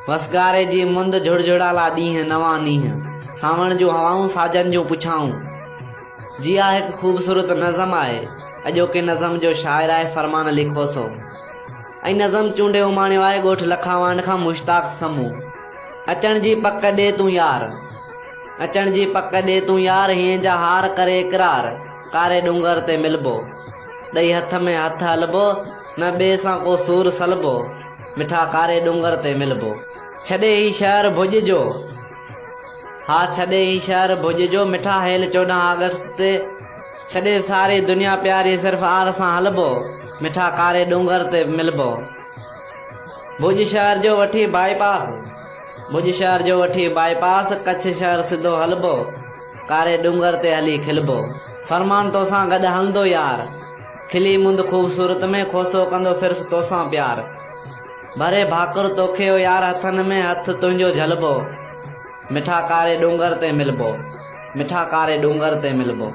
वसगारे जी मुंद झुड़झुड़ाला ॾींहं नवां ॾींहं सावण जूं हवाऊं साजन जूं पुछाऊं। जिया हिकु ख़ूबसूरत नज़म आहे, अॼोके नज़म जो शाइर आहे फरमान लिखो सो। ऐं नज़म चूंडे उमाणियो आहे ॻोठ लखावांड खां मुश्ताक समूह। अचण जी पक ॾे तूं यार, अचण जी पक ॾे तूं यार, हीअं जा हार करे इक़रार, कारे डूंगर ते मिलबो, ॾेई हथ में हथ हलबो, न ॿिए सां को सूर सलबो, मिठा कारे डूंगर ते मिलबो। छॾे ही शहर भुज जो, हा छॾे ही शहर भुज जो, मिठा हेल 14 अगस्त ते, छॾे सारी दुनिया प्यारी सिर्फ़ आर सां हलबो, मिठा कारे डूंगर ते मिलबो। भुज शहर जो वठी बाईपास, भुज शहर जो वठी बाईपास, कच्छ शहर सिधो हलबो, कारे डूंगर ते हली खिलबो। फरमान तोसां गॾु हलंदो यार, खिली मुंद ख़ूबसूरत में, खोसो कंदो सिर्फ़ तोसां प्यार, भरे भाकुर तोखे हो यार, हथनि में हथ तुंहिंजो झलबो, मिठा कारे डूंगर ते मिलबो, मिठा कारे डूंगर ते मिलबो।